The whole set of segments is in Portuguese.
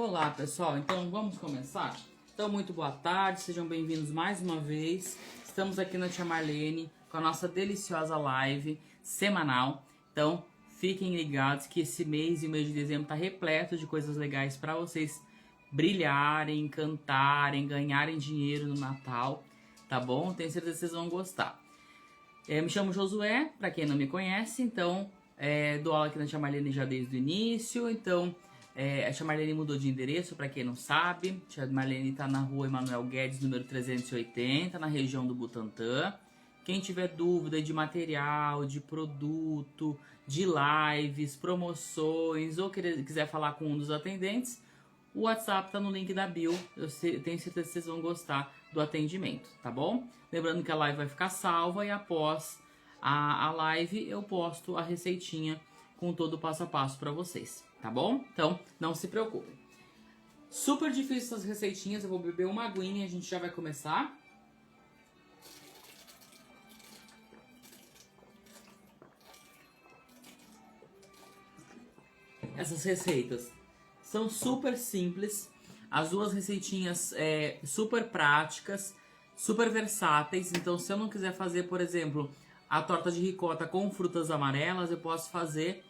Olá pessoal, então vamos começar? Então muito boa tarde, sejam bem-vindos mais uma vez. Estamos aqui na Tia Marlene com a nossa deliciosa live semanal. Então fiquem ligados que esse mês e o mês de dezembro está repleto de coisas legais para vocês brilharem, cantarem, ganharem dinheiro no Natal, tá bom? Tenho certeza que vocês vão gostar. Me chamo Josué, para quem não me conhece, então dou aula aqui na Tia Marlene já desde o início, então a Tia Marlene mudou de endereço, para quem não sabe. A Tia Marlene está na rua Emanuel Guedes, número 380, na região do Butantã. Quem tiver dúvida de material, de produto, de lives, promoções, ou quiser falar com um dos atendentes, o WhatsApp está no link da bio. Eu tenho certeza que vocês vão gostar do atendimento, tá bom? Lembrando que a live vai ficar salva e após a live eu posto a receitinha com todo o passo a passo para vocês, tá bom? Então, não se preocupem. Super difícil essas receitinhas, eu vou beber uma aguinha e a gente já vai começar. Essas receitas são super simples, as duas receitinhas super práticas, super versáteis. Então, se eu não quiser fazer, por exemplo, a torta de ricota com frutas amarelas, eu posso fazer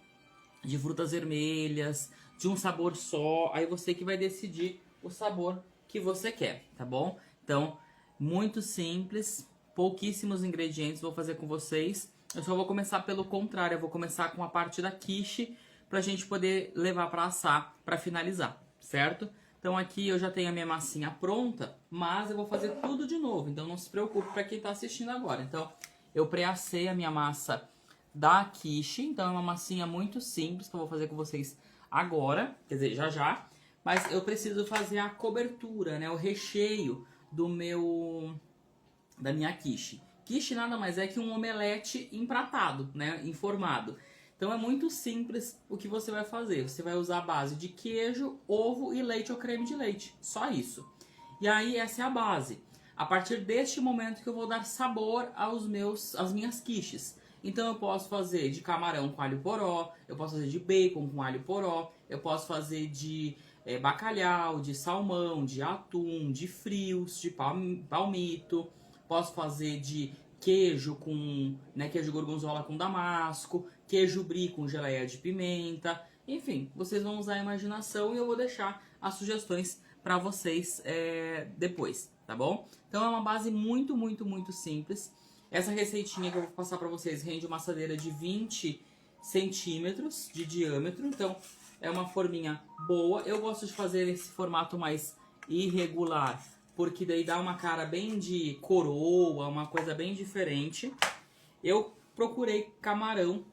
de frutas vermelhas, de um sabor só. Aí você que vai decidir o sabor que você quer, tá bom? Então, muito simples, pouquíssimos ingredientes vou fazer com vocês. Eu só vou começar pelo contrário, eu vou começar com a parte da quiche pra gente poder levar pra assar, pra finalizar, certo? Então aqui eu já tenho a minha massinha pronta, mas eu vou fazer tudo de novo, então não se preocupe pra quem tá assistindo agora. Então, eu pré-assei a minha massa da quiche, então é uma massinha muito simples que eu vou fazer com vocês agora, quer dizer, já, mas eu preciso fazer a cobertura, né, o recheio da minha quiche. Quiche nada mais é que um omelete empratado, né, informado. Então é muito simples o que você vai fazer. Você vai usar a base de queijo, ovo e leite ou creme de leite, só isso. E aí essa é a base. A partir deste momento que eu vou dar sabor às minhas quiches. Então eu posso fazer de camarão com alho poró, eu posso fazer de bacon com alho poró, eu posso fazer de bacalhau, de salmão, de atum, de frios, de palmito, posso fazer de queijo com, queijo gorgonzola com damasco, queijo brie com geleia de pimenta, enfim, vocês vão usar a imaginação e eu vou deixar as sugestões para vocês depois, tá bom? Então é uma base muito, muito, muito simples. Essa receitinha que eu vou passar para vocês rende uma assadeira de 20 centímetros de diâmetro, então é uma forminha boa. Eu gosto de fazer esse formato mais irregular, porque daí dá uma cara bem de coroa, uma coisa bem diferente. Eu procurei camarão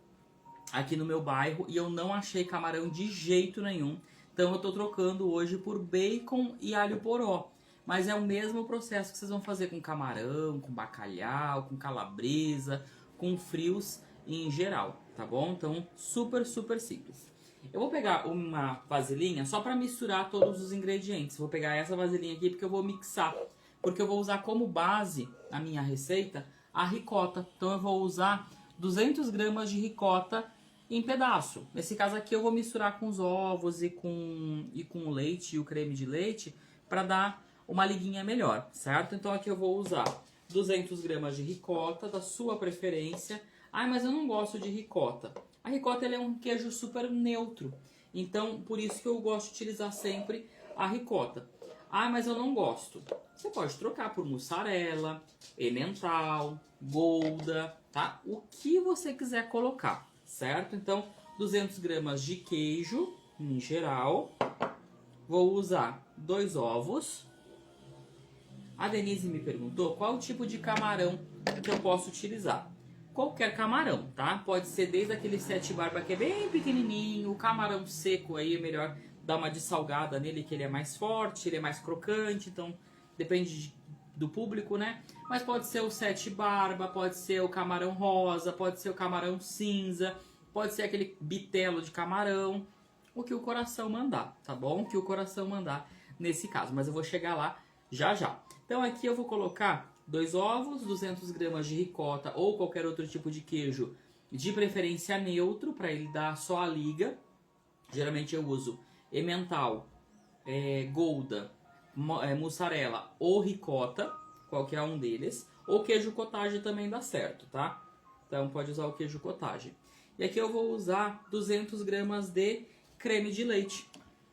aqui no meu bairro e eu não achei camarão de jeito nenhum. Então eu tô trocando hoje por bacon e alho poró. Mas é o mesmo processo que vocês vão fazer com camarão, com bacalhau, com calabresa, com frios em geral, tá bom? Então, super, super simples. Eu vou pegar uma vasilhinha só para misturar todos os ingredientes. Vou pegar essa vasilhinha aqui porque eu vou mixar. Porque eu vou usar como base na minha receita a ricota. Então eu vou usar 200 gramas de ricota em pedaço. Nesse caso aqui eu vou misturar com os ovos e com o leite e o creme de leite para dar uma liguinha melhor, certo? Então aqui eu vou usar 200 gramas de ricota, da sua preferência. Ah, mas eu não gosto de ricota. A ricota ela é um queijo super neutro, então por isso que eu gosto de utilizar sempre a ricota. Ah, mas eu não gosto. Você pode trocar por mussarela, emmental, gouda, tá? O que você quiser colocar, certo? Então 200 gramas de queijo em geral. Vou usar 2 ovos. A Denise me perguntou qual tipo de camarão que eu posso utilizar. Qualquer camarão, tá? Pode ser desde aquele 7 barba que é bem pequenininho, o camarão seco aí é melhor dar uma dessalgada nele, que ele é mais forte, ele é mais crocante, então depende do público, né? Mas pode ser o 7 barba, pode ser o camarão rosa, pode ser o camarão cinza, pode ser aquele bitelo de camarão, o que o coração mandar, tá bom? O que o coração mandar nesse caso, mas eu vou chegar lá já. Então aqui eu vou colocar 2 ovos, 200 gramas de ricota ou qualquer outro tipo de queijo, de preferência neutro, para ele dar só a liga. Geralmente eu uso emmental Gouda, mussarela ou ricota, qualquer um deles, ou queijo cottage também dá certo, tá? Então pode usar o queijo cottage. E aqui eu vou usar 200 gramas de creme de leite.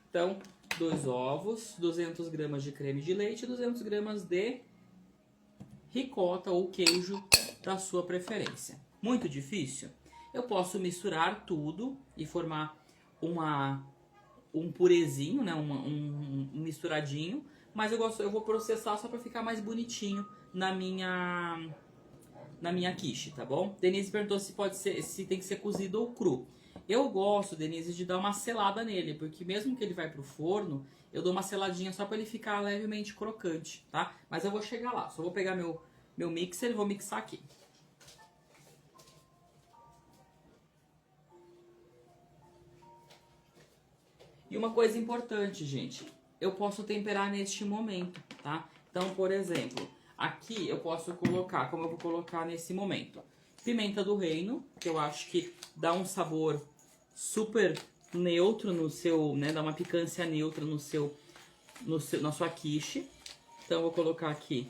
Então, 2 ovos, 200 gramas de creme de leite e 200 gramas de ricota ou queijo da sua preferência. Muito difícil? Eu posso misturar tudo e formar um purezinho, né? um misturadinho, mas eu vou processar só para ficar mais bonitinho na minha quiche, tá bom? Denise perguntou se tem que ser cozido ou cru. Eu gosto, Denise, de dar uma selada nele, porque mesmo que ele vai pro forno, eu dou uma seladinha só para ele ficar levemente crocante, tá? Mas eu vou chegar lá, só vou pegar meu mixer e vou mixar aqui. E uma coisa importante, gente, eu posso temperar neste momento, tá? Então, por exemplo, aqui eu posso colocar, como eu vou colocar nesse momento, pimenta do reino, que eu acho que dá um sabor super neutro no seu, né, dá uma picância neutra na sua quiche. Então eu vou colocar aqui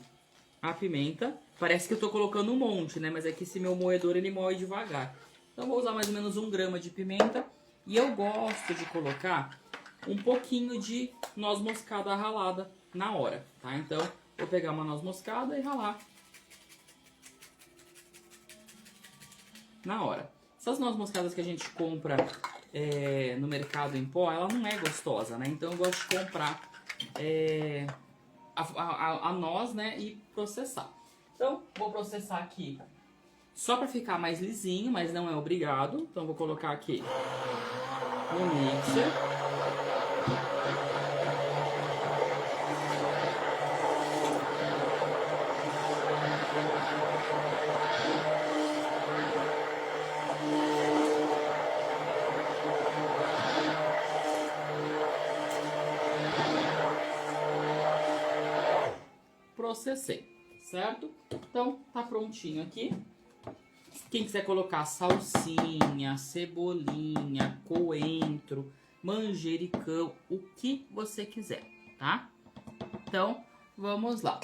a pimenta. Parece que eu tô colocando um monte, né, mas é que esse meu moedor ele moe devagar. Então eu vou usar mais ou menos 1 grama de pimenta e eu gosto de colocar um pouquinho de noz moscada ralada na hora, tá? Então vou pegar uma noz moscada e ralar na hora. Essas noz moscadas que a gente compra no mercado em pó, ela não é gostosa, né? Então eu gosto de comprar a noz, né? E processar. Então vou processar aqui só para ficar mais lisinho, mas não é obrigado. Então vou colocar aqui no mixer. Processei, certo? Então, tá prontinho aqui. Quem quiser colocar salsinha, cebolinha, coentro, manjericão, o que você quiser, tá? Então, vamos lá.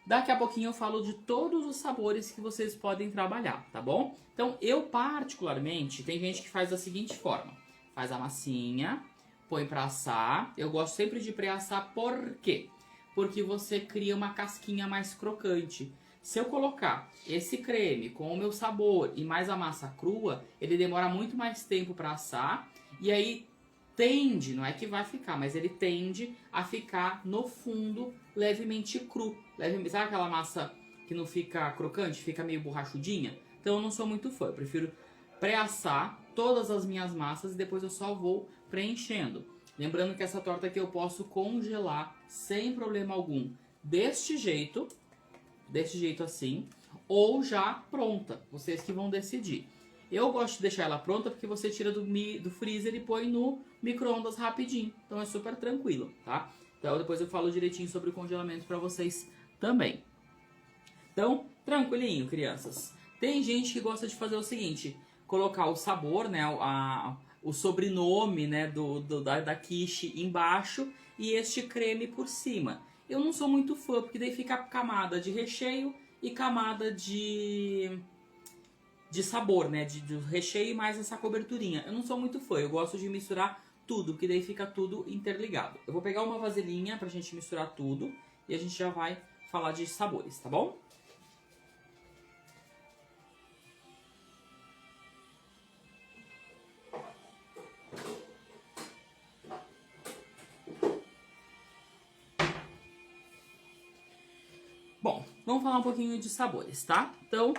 Daqui a pouquinho eu falo de todos os sabores que vocês podem trabalhar, tá bom? Então, eu particularmente, tem gente que faz da seguinte forma. Faz a massinha, põe pra assar. Eu gosto sempre de pré-assar, por quê? Porque você cria uma casquinha mais crocante. Se eu colocar esse creme com o meu sabor e mais a massa crua, ele demora muito mais tempo para assar e aí tende, não é que vai ficar, mas ele tende a ficar no fundo levemente cru. Sabe aquela massa que não fica crocante, fica meio borrachudinha? Então eu não sou muito fã, eu prefiro pré-assar todas as minhas massas e depois eu só vou preenchendo. Lembrando que essa torta aqui eu posso congelar sem problema algum, deste jeito assim, ou já pronta, vocês que vão decidir. Eu gosto de deixar ela pronta porque você tira do freezer e põe no micro-ondas rapidinho, então é super tranquilo, tá? Então depois eu falo direitinho sobre o congelamento para vocês também. Então, tranquilinho, crianças. Tem gente que gosta de fazer o seguinte, colocar o sabor, né, o sobrenome, né, da quiche embaixo e este creme por cima. Eu não sou muito fã, porque daí fica camada de recheio e camada de sabor, né, de recheio e mais essa coberturinha. Eu não sou muito fã, eu gosto de misturar tudo, porque daí fica tudo interligado. Eu vou pegar uma vasilhinha pra gente misturar tudo e a gente já vai falar de sabores, tá bom? Bom, vamos falar um pouquinho de sabores, tá? Então,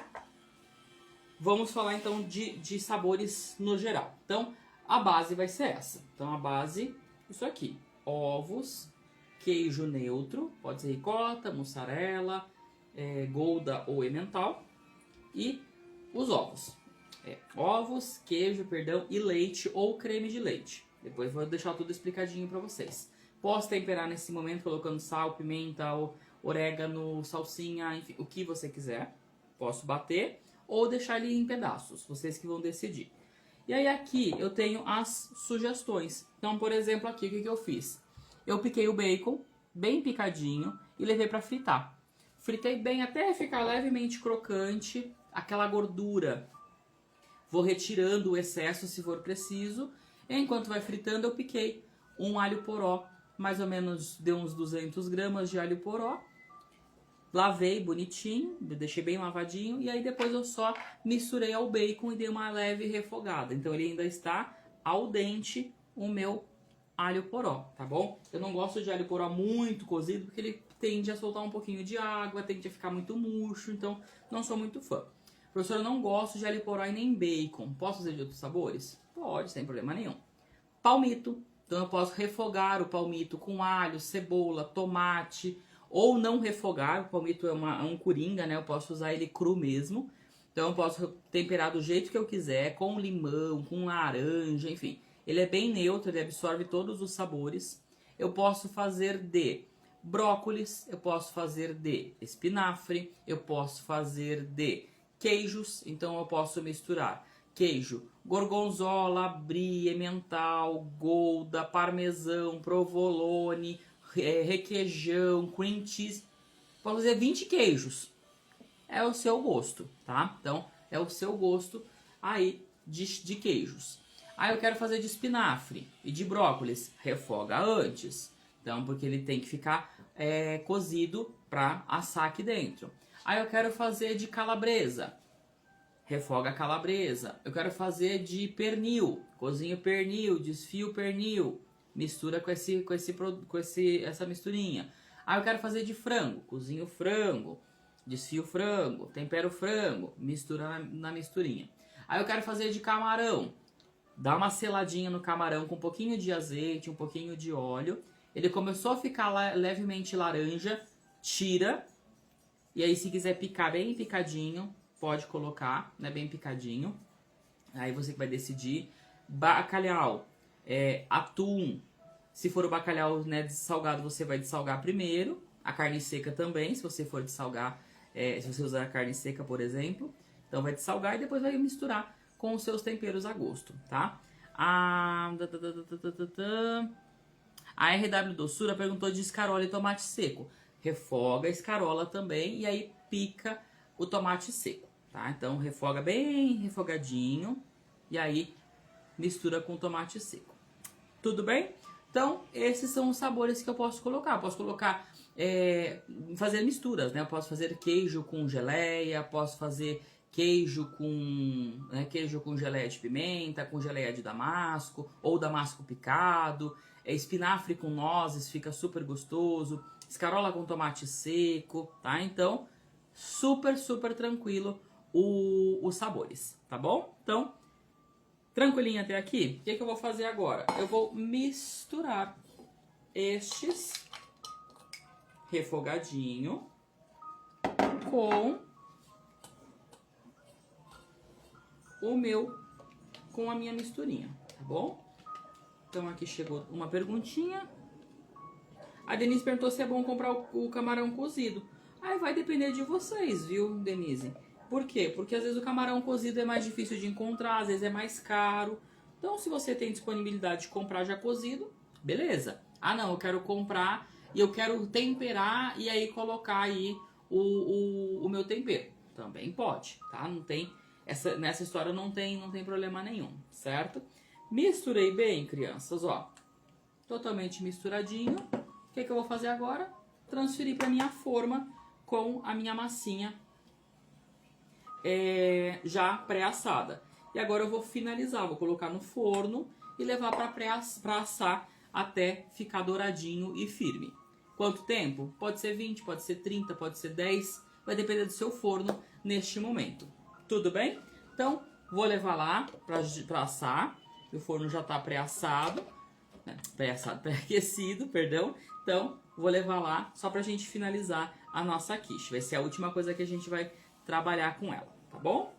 vamos falar então de sabores no geral. Então, a base vai ser essa. Então, a base, isso aqui. Ovos, queijo neutro, pode ser ricota, mussarela, gouda ou emmental. E os ovos. Ovos, queijo, perdão, e leite ou creme de leite. Depois vou deixar tudo explicadinho para vocês. Posso temperar nesse momento colocando sal, pimenta, orégano, salsinha, enfim, o que você quiser. Posso bater ou deixar ele em pedaços, vocês que vão decidir. E aí aqui eu tenho as sugestões. Então, por exemplo, aqui o que eu fiz? eu piquei o bacon, bem picadinho, e levei para fritar. Fritei bem até ficar levemente crocante, aquela gordura. Vou retirando o excesso se for preciso. Enquanto vai fritando, eu piquei um alho poró, mais ou menos deu uns 200 gramas de alho poró. Lavei bonitinho, deixei bem lavadinho, e aí depois eu só misturei ao bacon e dei uma leve refogada. Então ele ainda está al dente, o meu alho poró, tá bom? Eu não gosto de alho poró muito cozido, porque ele tende a soltar um pouquinho de água, tende a ficar muito murcho, então não sou muito fã. Professor, eu não gosto de alho poró e nem bacon. Posso fazer de outros sabores? Pode, sem problema nenhum. Palmito. Então eu posso refogar o palmito com alho, cebola, tomate, ou não refogar. O palmito é um coringa, né? Eu posso usar ele cru mesmo. Então eu posso temperar do jeito que eu quiser, com limão, com laranja, enfim. Ele é bem neutro, ele absorve todos os sabores. Eu posso fazer de brócolis, eu posso fazer de espinafre, eu posso fazer de queijos, então eu posso misturar queijo gorgonzola, brie, emmental, gouda, parmesão, provolone, requeijão, cream cheese. Posso fazer 20 queijos. É o seu gosto, tá? Então, é o seu gosto aí de queijos. Aí eu quero fazer de espinafre e de brócolis. Refoga antes. Então, porque ele tem que ficar cozido para assar aqui dentro. Aí eu quero fazer de calabresa. Refoga a calabresa. Eu quero fazer de pernil. Cozinho pernil, desfio pernil. Mistura com essa misturinha. Aí eu quero fazer de frango. Cozinho frango. Desfio frango. Tempero frango. Mistura na misturinha. Aí eu quero fazer de camarão. Dá uma seladinha no camarão com um pouquinho de azeite, um pouquinho de óleo. Ele começou a ficar levemente laranja. Tira. E aí se quiser picar bem picadinho, pode colocar, né, bem picadinho. Aí você que vai decidir. Bacalhau, atum. Se for o bacalhau, né, salgado, você vai dessalgar primeiro. A carne seca também, se você for dessalgar, se você usar a carne seca, por exemplo. Então vai dessalgar e depois vai misturar com os seus temperos a gosto, tá? A RW Doçura perguntou de escarola e tomate seco. Refoga a escarola também e aí pica o tomate seco, tá? Então refoga bem refogadinho e aí mistura com o tomate seco. Tudo bem? Então esses são os sabores que eu posso colocar. Eu posso colocar, fazer misturas, né? Eu posso fazer queijo com geleia, posso fazer queijo com geleia de pimenta, com geleia de damasco ou damasco picado, espinafre com nozes, fica super gostoso, escarola com tomate seco, tá? Então super, super tranquilo os sabores, tá bom? Então, tranquilinho até aqui? O que eu vou fazer agora? Eu vou misturar estes refogadinho com a minha misturinha, tá bom? Então aqui chegou uma perguntinha. A Denise perguntou se é bom comprar o camarão cozido. Aí vai depender de vocês, viu, Denise? Por quê? Porque às vezes o camarão cozido é mais difícil de encontrar, às vezes é mais caro. Então, se você tem disponibilidade de comprar já cozido, beleza. Ah, não, eu quero comprar e eu quero temperar e aí colocar aí o meu tempero. Também pode, tá? Não tem, nessa história não tem problema nenhum, certo? Misturei bem, crianças, ó. Totalmente misturadinho. O que eu vou fazer agora? Transferir para minha forma com a minha massinha já pré-assada. E agora eu vou finalizar, vou colocar no forno e levar para assar até ficar douradinho e firme. Quanto tempo? Pode ser 20, pode ser 30, pode ser 10, vai depender do seu forno neste momento. Tudo bem? Então, vou levar lá para assar. O forno já está pré-assado, né? Pré-aquecido, perdão. Então, vou levar lá só pra gente finalizar a nossa quiche. Vai ser a última coisa que a gente vai trabalhar com ela, tá bom?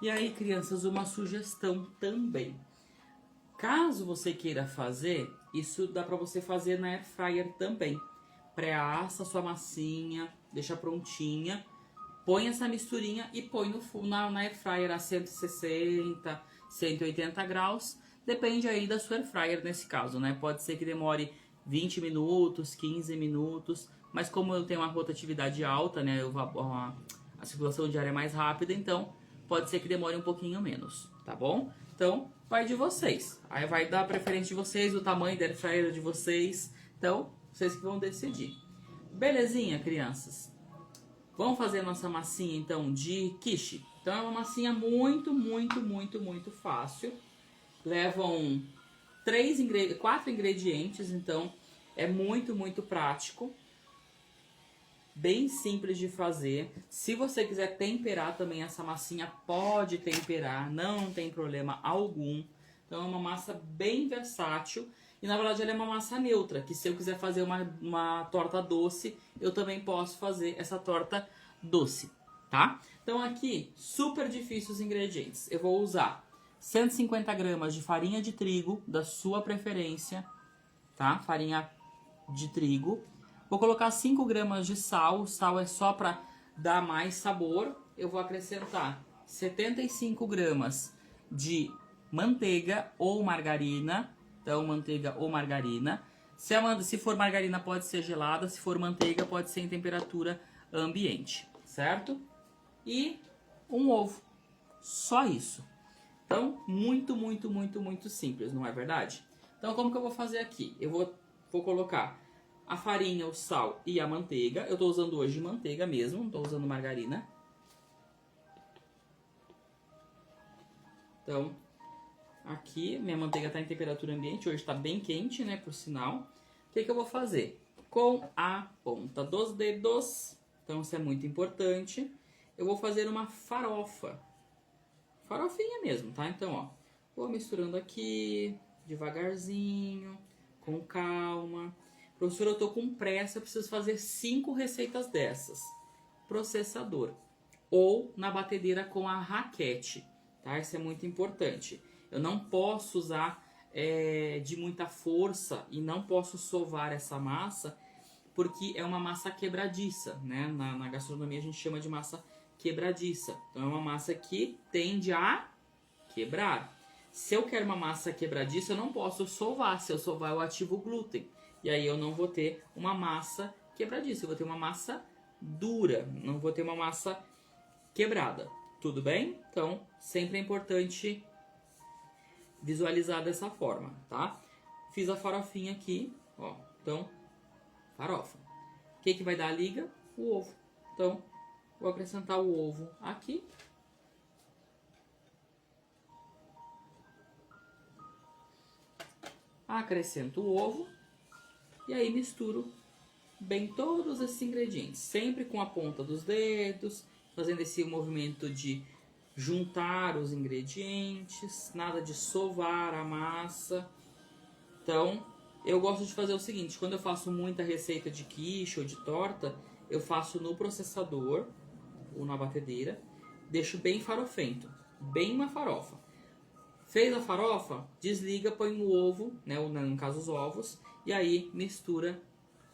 E aí, crianças, uma sugestão também. Caso você queira fazer, isso dá pra você fazer na air fryer também. Pré-assa sua massinha, deixa prontinha, põe essa misturinha e põe na air fryer a 160, 180 graus. Depende aí da sua air fryer nesse caso, né? Pode ser que demore 20 minutos, 15 minutos, mas como eu tenho uma rotatividade alta, né? A circulação de ar é mais rápida, então pode ser que demore um pouquinho menos, tá bom? Então, vai de vocês. Aí vai dar a preferência de vocês, o tamanho da air fryer de vocês. Então, vocês que vão decidir. Belezinha, crianças? Vamos fazer a nossa massinha, então, de quiche. Então, é uma massinha muito, muito, muito, muito fácil. Levam 4 ingredientes, então é muito, muito prático. Bem simples de fazer. Se você quiser temperar também essa massinha, pode temperar, não tem problema algum. Então é uma massa bem versátil. E na verdade ela é uma massa neutra, que se eu quiser fazer uma torta doce, eu também posso fazer essa torta doce, tá? Então aqui, super difícil os ingredientes. Eu vou usar 150 gramas de farinha de trigo, da sua preferência, tá? Farinha de trigo. Vou colocar 5 gramas de sal, o sal é só para dar mais sabor. Eu vou acrescentar 75 gramas de manteiga ou margarina. Então, manteiga ou margarina. Se for margarina, pode ser gelada. Se for manteiga, pode ser em temperatura ambiente, certo? E um ovo. Só isso. Então, muito, muito, muito, muito simples, não é verdade? Então, como que eu vou fazer aqui? Eu vou colocar a farinha, o sal e a manteiga. Eu tô usando hoje manteiga mesmo, não tô usando margarina. Então, aqui minha manteiga tá em temperatura ambiente, hoje tá bem quente, né, por sinal. O que eu vou fazer? Com a ponta dos dedos, então isso é muito importante, eu vou fazer uma farofa. Farofinha mesmo, tá? Então, ó, vou misturando aqui, devagarzinho, com calma. Professor, eu tô com pressa, eu preciso fazer 5 receitas dessas. Processador. Ou na batedeira com a raquete, tá? Isso é muito importante. Eu não posso usar de muita força e não posso sovar essa massa, porque é uma massa quebradiça, né? Na gastronomia a gente chama de massa quebradiça. Então é uma massa que tende a quebrar. Se eu quero uma massa quebradiça, eu não posso sovar. Se eu sovar, eu ativo o glúten. E aí eu não vou ter uma massa quebradiça, eu vou ter uma massa dura, não vou ter uma massa quebrada. Tudo bem? Então, sempre é importante visualizar dessa forma, tá? Fiz a farofinha aqui, ó. Então, farofa. O que vai dar a liga? O ovo. Então, vou acrescentar o ovo aqui. Acrescento o ovo. E aí misturo bem todos esses ingredientes, sempre com a ponta dos dedos, fazendo esse movimento de juntar os ingredientes, nada de sovar a massa. Então, eu gosto de fazer o seguinte, quando eu faço muita receita de quiche ou de torta, eu faço no processador ou na batedeira, deixo bem farofento, bem uma farofa. Fez a farofa, desliga, põe o ovo, né, ou no caso os ovos, e aí mistura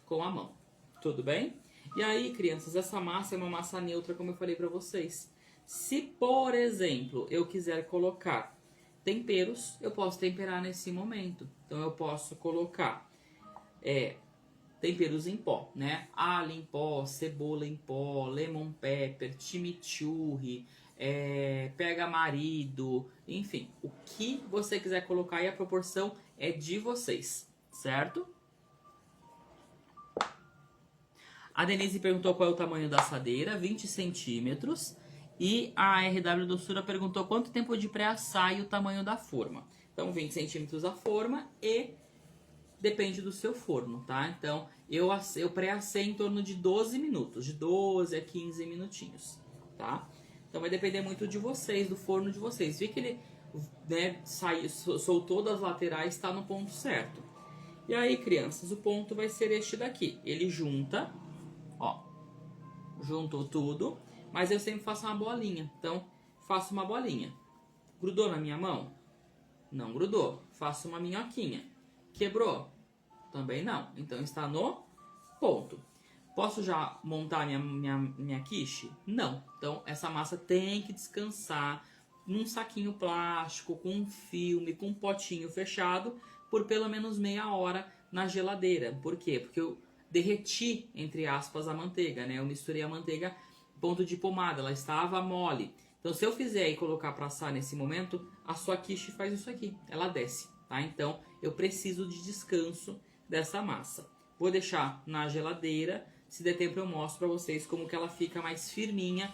com a mão. Tudo bem? E aí, crianças, essa massa é uma massa neutra, como eu falei pra vocês. Se, por exemplo, eu quiser colocar temperos, eu posso temperar nesse momento. Então, eu posso colocar temperos em pó, né? Alho em pó, cebola em pó, lemon pepper, chimichurri, pega marido, enfim, o que você quiser colocar e a proporção é de vocês, certo? A Denise perguntou qual é o tamanho da assadeira, 20 centímetros. E a RW Doçura perguntou quanto tempo de pré-assar e o tamanho da forma. Então, 20 centímetros a forma e depende do seu forno, tá? Então, eu pré-assei em torno de 12 minutos, de 12 a 15 minutinhos, tá? Então, vai depender muito de vocês, do forno de vocês. Vi que ele, né, soltou das laterais, está no ponto certo. E aí, crianças, o ponto vai ser este daqui. Ele junta, ó, juntou tudo, mas eu sempre faço uma bolinha. Então, faço uma bolinha. Grudou na minha mão? Não grudou. Faço uma minhoquinha. Quebrou? Também não. Então está no ponto. Posso já montar minha quiche? Não. Então essa massa tem que descansar num saquinho plástico, com um filme, com um potinho fechado, por pelo menos meia hora na geladeira. Por quê? Porque eu derreti, entre aspas, a manteiga, né? Eu misturei a manteiga ponto de pomada, ela estava mole. Então se eu fizer e colocar para assar nesse momento, a sua quiche faz isso aqui, ela desce, tá? Então eu preciso de descanso dessa massa. Vou deixar na geladeira, se der tempo eu mostro para vocês como que ela fica mais firminha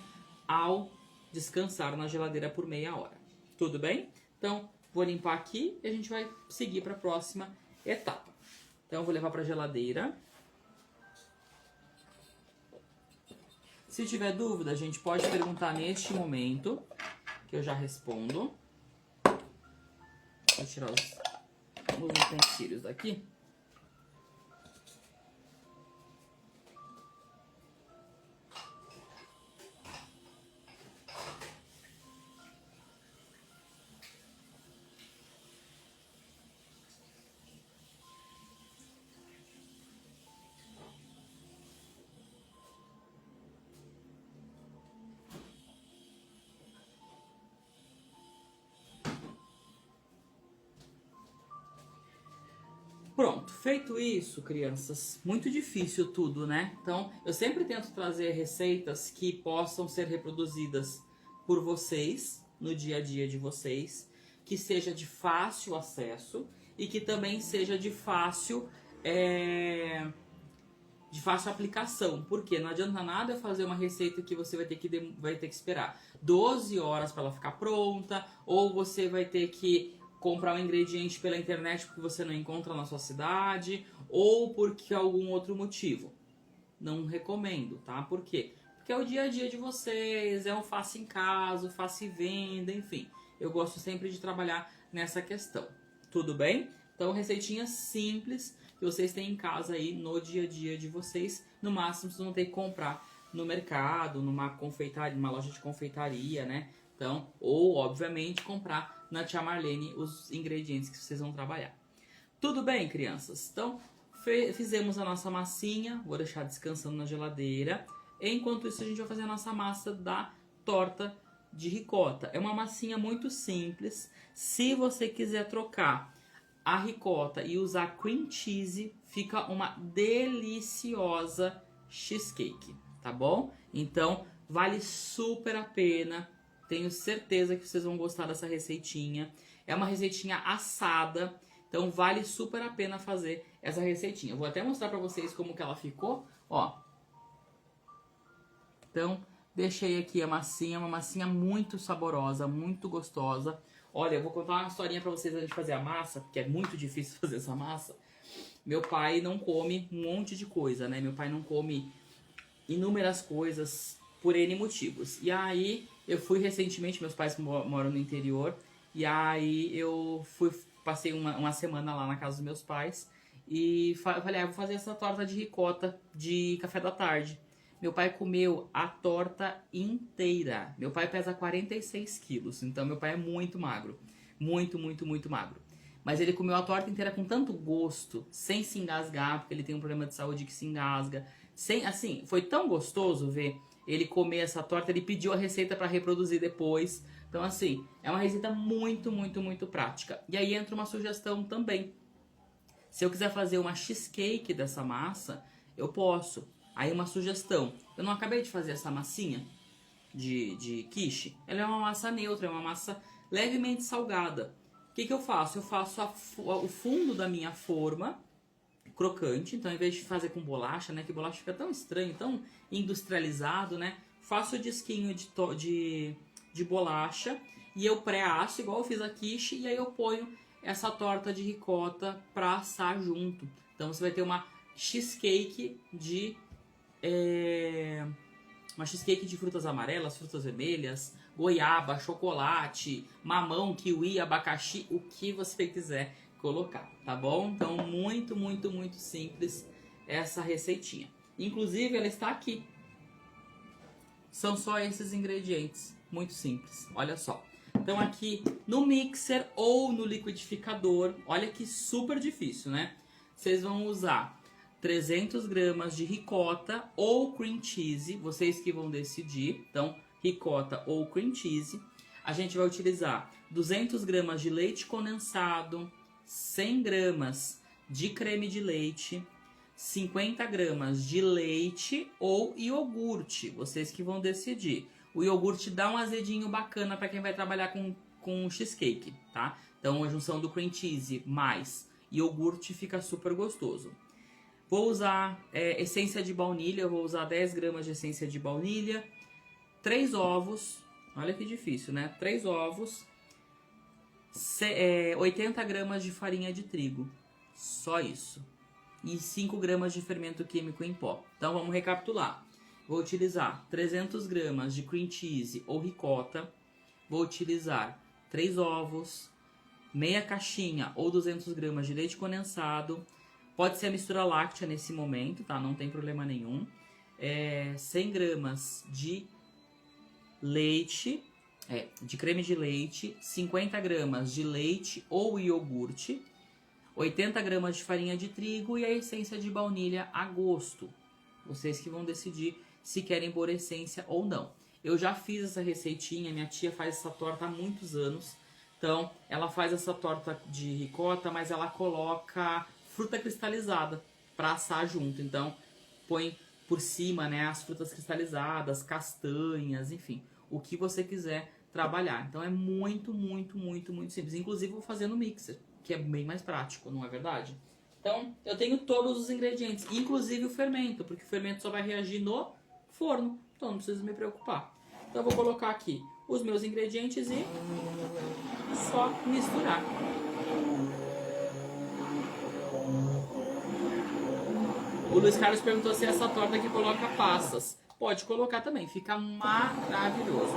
ao descansar na geladeira por meia hora. Tudo bem? Então vou limpar aqui e a gente vai seguir para a próxima etapa. Então eu vou levar para a geladeira. Se tiver dúvida, a gente pode perguntar neste momento, que eu já respondo. Vou tirar os utensílios daqui. Pronto, feito isso, crianças, muito difícil tudo, né? Então, eu sempre tento trazer receitas que possam ser reproduzidas por vocês, no dia a dia de vocês, que seja de fácil acesso e que também seja de fácil aplicação. Porque não adianta nada eu fazer uma receita que você vai ter que esperar 12 horas para ela ficar pronta, ou você vai ter que comprar um ingrediente pela internet porque você não encontra na sua cidade, ou porque algum outro motivo. Não recomendo, tá? Por quê? Porque é o dia a dia de vocês, é um faça em casa, faça e venda, enfim. Eu gosto sempre de trabalhar nessa questão. Tudo bem? Então, receitinhas simples que vocês têm em casa aí no dia a dia de vocês. No máximo, vocês vão ter que comprar no mercado, numa confeitaria, numa loja de confeitaria, né? Então, ou, obviamente, comprar na Tia Marlene os ingredientes que vocês vão trabalhar. Tudo bem, crianças? Então, fizemos a nossa massinha. Vou deixar descansando na geladeira. Enquanto isso, a gente vai fazer a nossa massa da torta de ricota. É uma massinha muito simples. Se você quiser trocar a ricota e usar cream cheese, fica uma deliciosa cheesecake, tá bom? Então, vale super a pena. Tenho certeza que vocês vão gostar dessa receitinha. É uma receitinha assada, então vale super a pena fazer essa receitinha. Eu vou até mostrar pra vocês como que ela ficou, ó. Então, deixei aqui a massinha, uma massinha muito saborosa, muito gostosa. Olha, eu vou contar uma historinha pra vocês antes de fazer a massa, porque é muito difícil fazer essa massa. Meu pai não come um monte de coisa, né? Meu pai não come inúmeras coisas por N motivos. E aí, eu fui recentemente, meus pais moram no interior, e aí eu passei uma semana lá na casa dos meus pais, e falei, vou fazer essa torta de ricota de café da tarde. Meu pai comeu a torta inteira. Meu pai pesa 46 quilos, então meu pai é muito magro. Muito, muito, muito magro. Mas ele comeu a torta inteira com tanto gosto, sem se engasgar, porque ele tem um problema de saúde que se engasga. Assim, foi tão gostoso ver ele comer essa torta, ele pediu a receita para reproduzir depois. Então, assim, é uma receita muito, muito, muito prática. E aí entra uma sugestão também. Se eu quiser fazer uma cheesecake dessa massa, eu posso. Aí uma sugestão. Eu não acabei de fazer essa massinha de quiche? Ela é uma massa neutra, é uma massa levemente salgada. O que eu faço? Eu faço o fundo da minha forma crocante. Então, ao invés de fazer com bolacha, né? Que bolacha fica tão estranho, tão industrializado, né? Faço o disquinho de bolacha e eu pré-asso, igual eu fiz a quiche, e aí eu ponho essa torta de ricota pra assar junto. Então, você vai ter uma cheesecake de frutas amarelas, frutas vermelhas, goiaba, chocolate, mamão, kiwi, abacaxi, o que você quiser colocar, tá bom? Então, muito, muito, muito simples essa receitinha. Inclusive, ela está aqui. São só esses ingredientes. Muito simples, olha só. Então aqui no mixer ou no liquidificador, olha que super difícil, né? Vocês vão usar 300 gramas de ricota ou cream cheese, vocês que vão decidir. Então, ricota ou cream cheese. A gente vai utilizar 200 gramas de leite condensado, 100 gramas de creme de leite, 50 gramas de leite ou iogurte, vocês que vão decidir. O iogurte dá um azedinho bacana para quem vai trabalhar com cheesecake, tá? Então a junção do cream cheese mais iogurte fica super gostoso. Vou usar essência de baunilha, eu vou usar 10 gramas de essência de baunilha, 3 ovos, olha que difícil, né? 3 ovos, 80 gramas de farinha de trigo, só isso. E 5 gramas de fermento químico em pó. Então vamos recapitular. Vou utilizar 300 gramas de cream cheese ou ricota. Vou utilizar 3 ovos, meia caixinha ou 200 gramas de leite condensado. Pode ser a mistura láctea nesse momento, tá? Não tem problema nenhum. 100 gramas de leite, de creme de leite, 50 gramas de leite ou iogurte, 80 gramas de farinha de trigo e a essência de baunilha a gosto. Vocês que vão decidir se querem pôr essência ou não. Eu já fiz essa receitinha, minha tia faz essa torta há muitos anos. Então, ela faz essa torta de ricota, mas ela coloca fruta cristalizada para assar junto. Então, põe por cima, né, as frutas cristalizadas, castanhas, enfim, o que você quiser trabalhar. Então, é muito, muito, muito, muito simples. Inclusive, vou fazer no mixer, que é bem mais prático, não é verdade? Então, eu tenho todos os ingredientes, inclusive o fermento, porque o fermento só vai reagir no forno, então não preciso me preocupar. Então, eu vou colocar aqui os meus ingredientes e só misturar. O Luiz Carlos perguntou se essa torta aqui coloca passas. Pode colocar também, fica maravilhoso.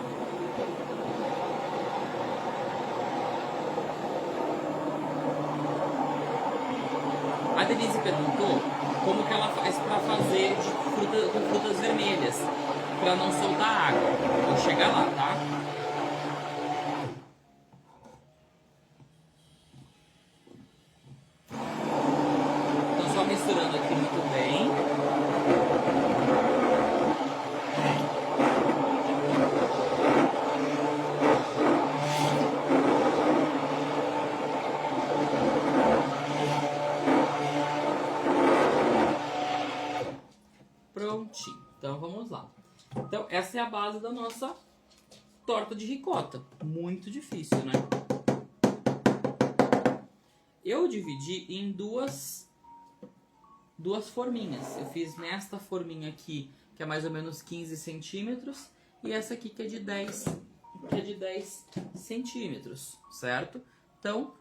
A Denise perguntou como que ela faz para fazer com frutas vermelhas, para não soltar água. Vou chegar lá, tá? Então só misturando aqui muito bem. Prontinho. Então vamos lá. Então essa é a base da nossa torta de ricota. Muito difícil, né? Eu dividi em duas forminhas. Eu fiz nesta forminha aqui, que é mais ou menos 15 centímetros, e essa aqui que é de 10 centímetros, certo? Então,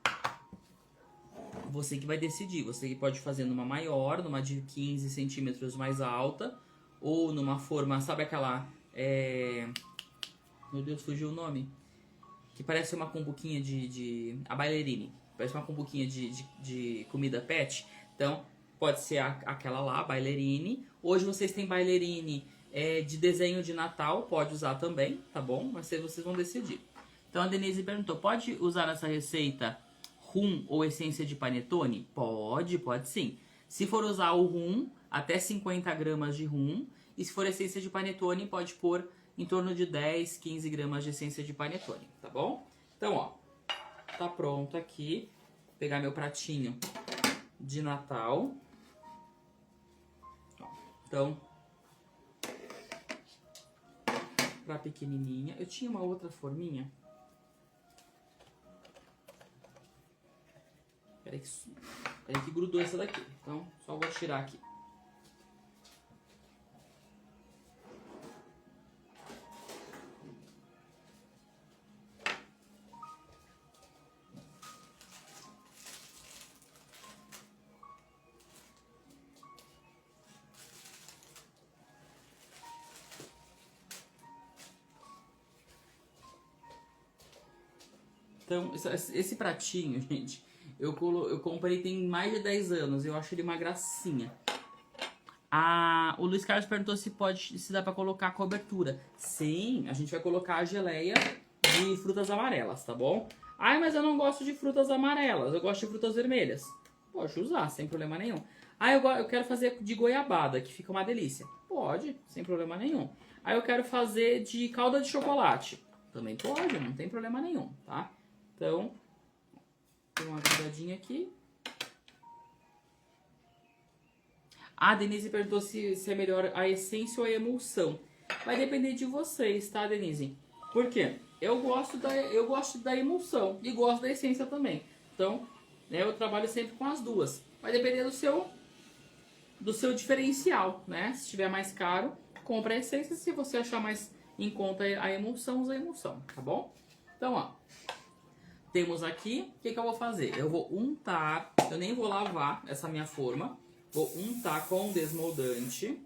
você que vai decidir. Você que pode fazer numa maior, numa de 15 centímetros mais alta, ou numa forma, sabe aquela... Meu Deus, fugiu o nome. Que parece uma cumbuquinha a bailarine. Parece uma cumbuquinha de comida pet. Então, pode ser aquela lá, a bailarine. Hoje vocês têm bailarine de desenho de Natal, pode usar também, tá bom? Mas vocês vão decidir. Então, a Denise perguntou, pode usar nessa receita rum ou essência de panetone? Pode sim. Se for usar o rum, até 50 gramas de rum. E se for essência de panetone, pode pôr em torno de 10, 15 gramas de essência de panetone, tá bom? Então, ó, tá pronto aqui. Vou pegar meu pratinho de Natal. Então, pra pequenininha. Eu tinha uma outra forminha. Peraí que grudou essa daqui. Então, só vou tirar aqui. Então, esse pratinho, gente, eu comprei tem mais de 10 anos. Eu acho ele uma gracinha. O Luiz Carlos perguntou se dá pra colocar cobertura. Sim, a gente vai colocar a geleia de frutas amarelas, tá bom? Ai, mas eu não gosto de frutas amarelas, eu gosto de frutas vermelhas. Pode usar, sem problema nenhum. Ah, eu quero fazer de goiabada, que fica uma delícia. Pode, sem problema nenhum. Aí eu quero fazer de calda de chocolate. Também pode, não tem problema nenhum, tá? Então, dá uma cuidadinha aqui. A Denise perguntou se é melhor a essência ou a emulsão. Vai depender de vocês, tá, Denise? Por quê? Eu gosto da emulsão e gosto da essência também. Então, né, eu trabalho sempre com as duas. Vai depender do seu diferencial, né? Se estiver mais caro, compra a essência. Se você achar mais em conta a emulsão, usa a emulsão, tá bom? Então, ó, temos aqui, o que eu vou fazer? Eu vou untar, eu nem vou lavar essa minha forma, vou untar com desmoldante.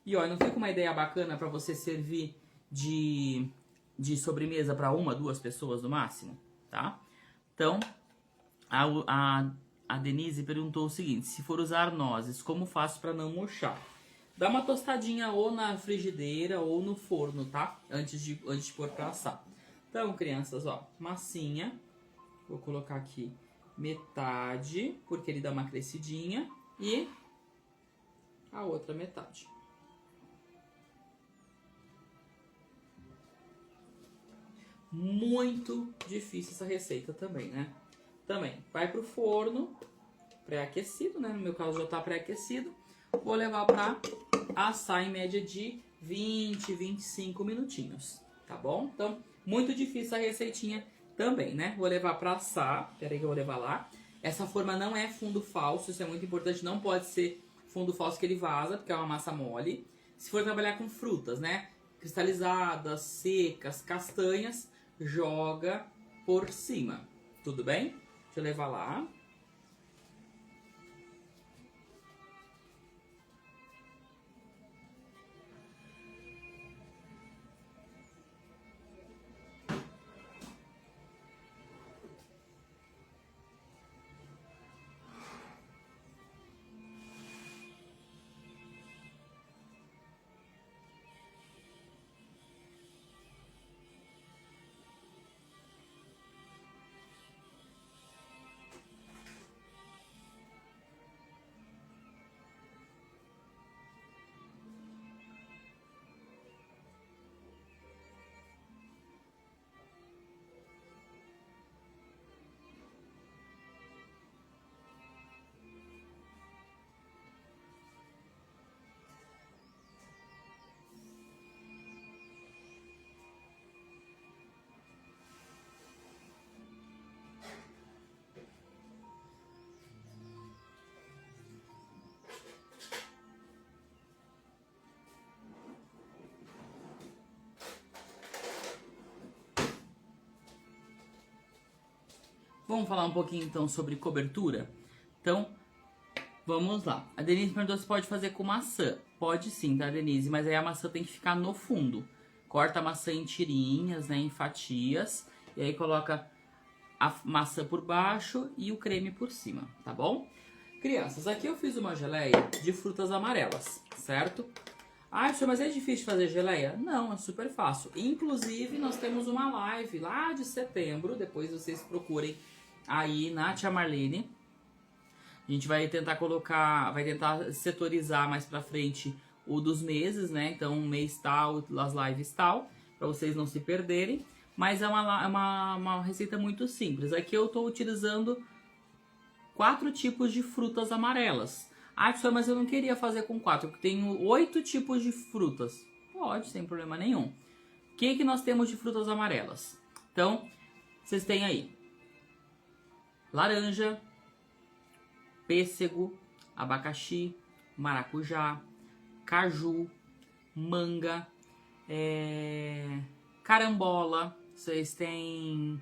E ó, não fica uma ideia bacana para você servir de sobremesa para uma, duas pessoas no máximo, tá? Então, a Denise perguntou o seguinte: se for usar nozes, como faço para não murchar? Dá uma tostadinha ou na frigideira ou no forno, tá? Antes de pôr pra assar. Então, crianças, ó, massinha. Vou colocar aqui metade, porque ele dá uma crescidinha. E a outra metade. Muito difícil essa receita também, né? Também vai pro forno pré-aquecido, né? No meu caso já tá pré-aquecido. Vou levar pra assar em média de 20, 25 minutinhos, tá bom? Então, muito difícil a receitinha também, né? Vou levar pra assar, peraí que eu vou levar lá. Essa forma não é fundo falso, isso é muito importante, não pode ser fundo falso que ele vaza, porque é uma massa mole. Se for trabalhar com frutas, né? Cristalizadas, secas, castanhas, joga por cima, tudo bem? Deixa eu levar lá. Vamos falar um pouquinho então sobre cobertura? Então, vamos lá. A Denise perguntou se pode fazer com maçã. Pode sim, tá, Denise? Mas aí a maçã tem que ficar no fundo. Corta a maçã em tirinhas, né, em fatias. E aí coloca a maçã por baixo e o creme por cima, tá bom? Crianças, aqui eu fiz uma geleia de frutas amarelas, certo? Ah, mas é difícil fazer geleia? Não, é super fácil. Inclusive, nós temos uma live lá de setembro, depois vocês procurem aí na Tia Marlene. A gente vai tentar setorizar mais pra frente o dos meses, né? Então, um mês tal, as lives tal, pra vocês não se perderem. Mas é uma receita muito simples. Aqui eu tô utilizando 4 tipos de frutas amarelas. Ah, professor, mas eu não queria fazer com 4, porque tenho 8 tipos de frutas. Pode, sem problema nenhum. O que nós temos de frutas amarelas? Então, vocês têm aí laranja, pêssego, abacaxi, maracujá, caju, manga, carambola. Vocês têm...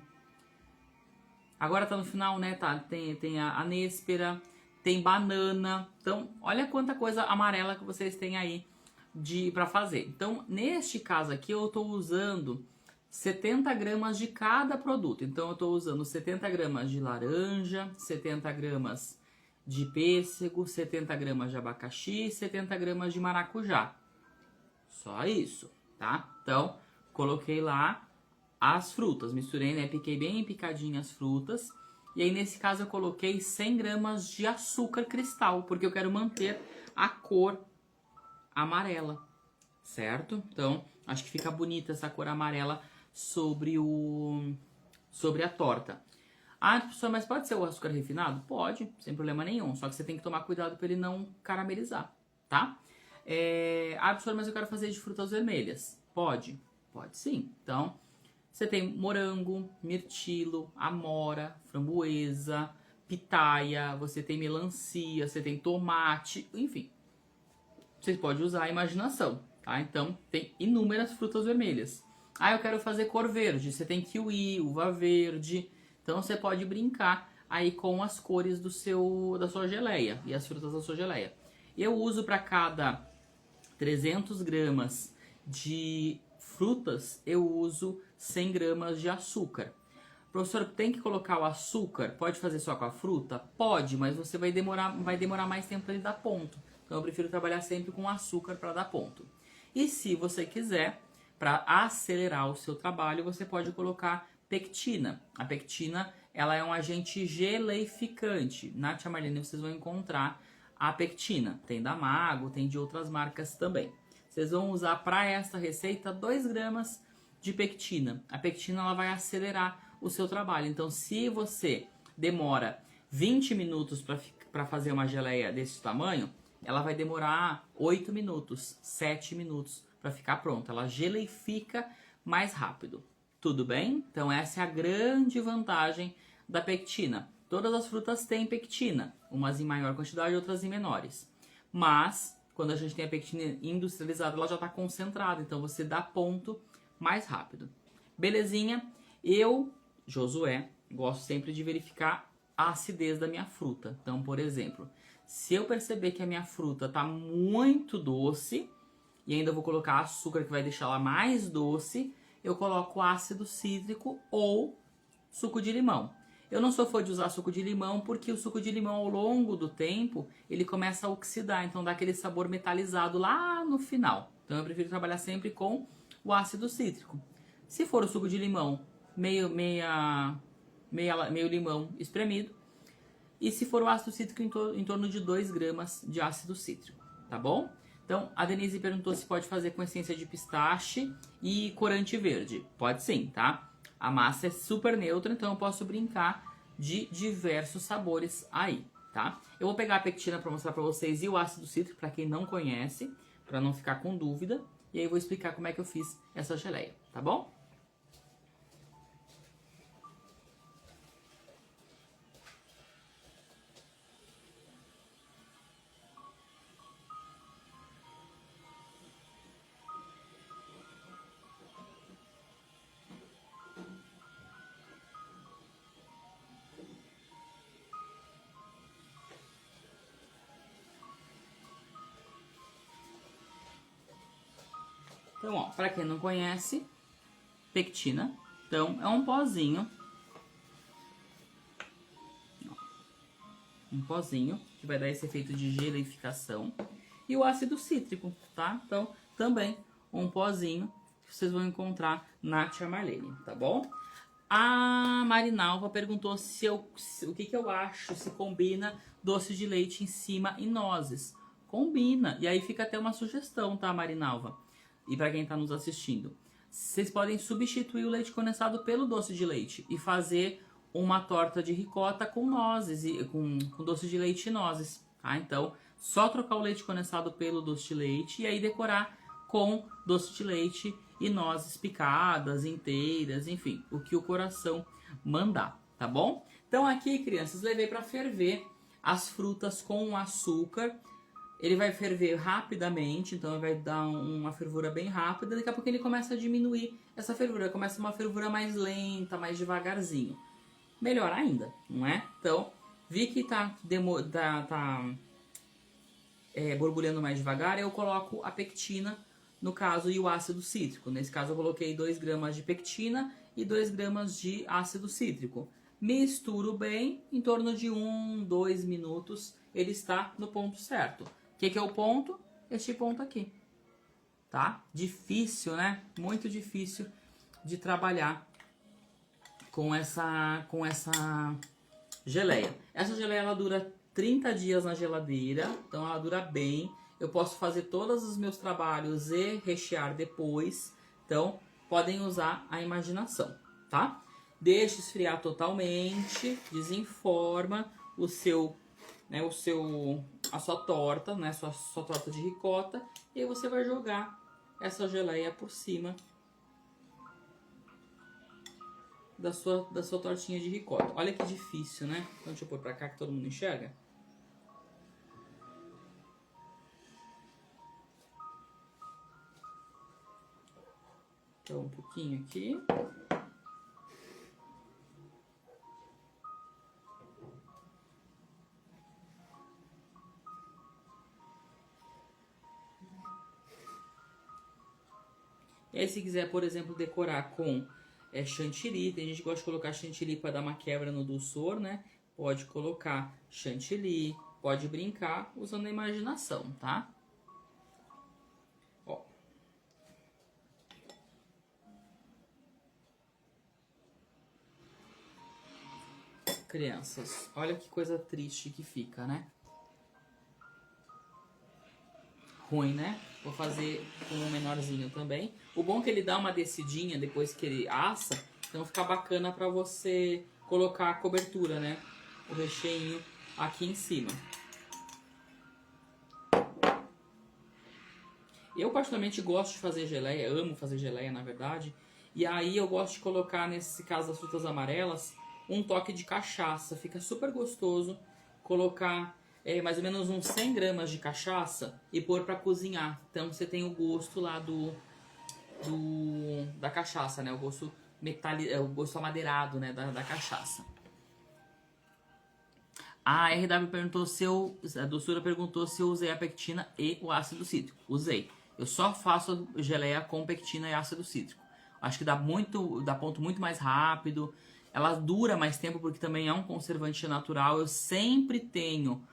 Agora tá no final, né? Tá, tem a nêspera, tem banana. Então, olha quanta coisa amarela que vocês têm aí pra fazer. Então, neste caso aqui, eu tô usando 70 gramas de cada produto. Então eu estou usando 70 gramas de laranja, 70 gramas de pêssego, 70 gramas de abacaxi, 70 gramas de maracujá. Só isso, tá? Então, coloquei lá as frutas, misturei, né? Piquei bem picadinho as frutas. E aí, nesse caso, eu coloquei 100 gramas de açúcar cristal, porque eu quero manter a cor amarela, certo? Então, acho que fica bonita essa cor amarela sobre a torta. Ah, professor, mas pode ser o açúcar refinado? Pode, sem problema nenhum. Só que você tem que tomar cuidado para ele não caramelizar, tá? Ah, professor, mas eu quero fazer de frutas vermelhas. Pode? Pode sim. Então, você tem morango, mirtilo, amora, framboesa, pitaia, você tem melancia, você tem tomate, enfim. Você pode usar a imaginação, tá? Então, tem inúmeras frutas vermelhas. Ah, eu quero fazer cor verde. Você tem kiwi, uva verde. Então, você pode brincar aí com as cores da sua geleia e as frutas da sua geleia. Eu uso para cada 300 gramas de frutas, eu uso 100 gramas de açúcar. Professor, tem que colocar o açúcar? Pode fazer só com a fruta? Pode, mas você vai demorar mais tempo para ele dar ponto. Então eu prefiro trabalhar sempre com açúcar para dar ponto. E se você quiser, para acelerar o seu trabalho, você pode colocar pectina. A pectina, ela é um agente geleificante. Na Tia Marlene vocês vão encontrar a pectina. Tem da Mago, tem de outras marcas também. Vocês vão usar para esta receita 2 gramas de pectina. A pectina ela vai acelerar o seu trabalho. Então, se você demora 20 minutos para fazer uma geleia desse tamanho, ela vai demorar 8 minutos, 7 minutos para ficar pronta. Ela geleifica mais rápido. Tudo bem? Então, essa é a grande vantagem da pectina. Todas as frutas têm pectina, umas em maior quantidade, outras em menores. Mas, quando a gente tem a pectina industrializada, ela já está concentrada, então você dá ponto mais rápido. Belezinha? Eu, Josué, gosto sempre de verificar a acidez da minha fruta. Então, por exemplo, se eu perceber que a minha fruta está muito doce, e ainda vou colocar açúcar que vai deixar ela mais doce, eu coloco ácido cítrico ou suco de limão. Eu não sou fã de usar suco de limão porque o suco de limão ao longo do tempo ele começa a oxidar, então dá aquele sabor metalizado lá no final. Então eu prefiro trabalhar sempre com o ácido cítrico. Se for o suco de limão, meio limão espremido. E se for o ácido cítrico, em torno de 2 gramas de ácido cítrico, tá bom? Então, a Denise perguntou se pode fazer com essência de pistache e corante verde. Pode sim, tá? A massa é super neutra, então eu posso brincar de diversos sabores aí, tá? Eu vou pegar a pectina para mostrar para vocês e o ácido cítrico, para quem não conhece, para não ficar com dúvida. E aí eu vou explicar como é que eu fiz essa geleia, tá bom? Então, ó, para quem não conhece, pectina, então é um pozinho. Um pozinho que vai dar esse efeito de geleificação. E o ácido cítrico, tá? Então, também um pozinho que vocês vão encontrar na Tia Marlene, tá bom? A Marinalva perguntou o que eu acho, se combina doce de leite em cima e nozes. Combina. E aí fica até uma sugestão, tá, Marinalva? E para quem está nos assistindo, vocês podem substituir o leite condensado pelo doce de leite e fazer uma torta de ricota com nozes, com doce de leite e nozes, tá? Então, só trocar o leite condensado pelo doce de leite e aí decorar com doce de leite e nozes picadas, inteiras, enfim, o que o coração mandar, tá bom? Então aqui, crianças, levei para ferver as frutas com açúcar. Ele vai ferver rapidamente, então vai dar uma fervura bem rápida. Daqui a pouco ele começa a diminuir essa fervura, começa uma fervura mais lenta, mais devagarzinho. Melhor ainda, não é? Então, vi que tá borbulhando mais devagar, eu coloco a pectina no caso, e o ácido cítrico. Nesse caso eu coloquei 2 gramas de pectina e 2 gramas de ácido cítrico. Misturo bem, em torno de 1, 2 minutos, ele está no ponto certo. O que é o ponto? Este ponto aqui. Tá? Difícil, né? Muito difícil de trabalhar com essa geleia. Essa geleia ela dura 30 dias na geladeira, então ela dura bem. Eu posso fazer todos os meus trabalhos e rechear depois. Então, podem usar a imaginação, tá? Deixe esfriar totalmente, desenforma a sua torta, né? Sua torta de ricota. E aí você vai jogar essa geleia por cima da sua tortinha de ricota. Olha que difícil, né? Então deixa eu pôr pra cá que todo mundo enxerga. Então um pouquinho aqui. E aí se quiser, por exemplo, decorar com chantilly, tem gente que gosta de colocar chantilly para dar uma quebra no dulçor, né? Pode colocar chantilly, pode brincar usando a imaginação, tá? Ó. Crianças, olha que coisa triste que fica, né? Ruim, né? Vou fazer com um menorzinho também. O bom é que ele dá uma descidinha depois que ele assa, então fica bacana pra você colocar a cobertura, né? O recheio aqui em cima. Eu particularmente gosto de fazer geleia, amo fazer geleia na verdade. E aí eu gosto de colocar, nesse caso das frutas amarelas, um toque de cachaça. Fica super gostoso colocar mais ou menos uns 100 gramas de cachaça e pôr pra cozinhar. Então você tem o gosto lá da cachaça, né? O gosto o gosto amadeirado, né? Da cachaça. A RW perguntou a doçura perguntou se eu usei a pectina e o ácido cítrico. Usei. Eu só faço geleia com pectina e ácido cítrico. Acho que dá ponto muito mais rápido. Ela dura mais tempo porque também é um conservante natural. Eu sempre tenho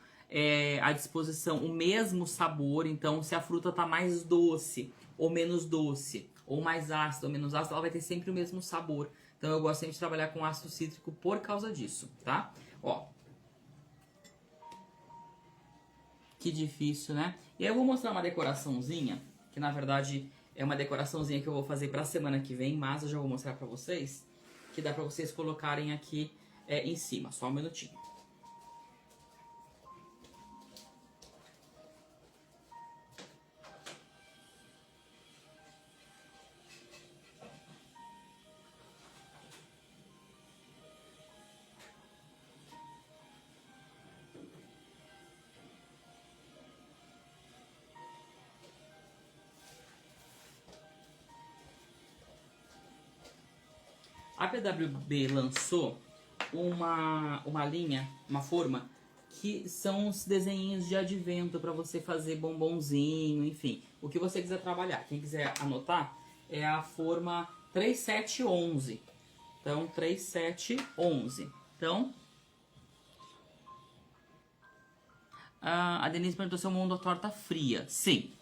à disposição o mesmo sabor. Então, se a fruta tá mais doce ou menos doce, ou mais ácida ou menos ácida, ela vai ter sempre o mesmo sabor. Então, eu gosto sempre de trabalhar com ácido cítrico por causa disso, tá? Ó. Que difícil, né? E aí eu vou mostrar uma decoraçãozinha, que na verdade é uma decoraçãozinha que eu vou fazer pra semana que vem, mas eu já vou mostrar pra vocês, que dá pra vocês colocarem aqui em cima. Só um minutinho. A PWB lançou uma linha, uma forma, que são os desenhinhos de advento para você fazer bombonzinho, enfim. O que você quiser trabalhar. Quem quiser anotar, é a forma 3711. Então, 3711. Então, a Denise perguntou se eu monto a torta fria. Sim.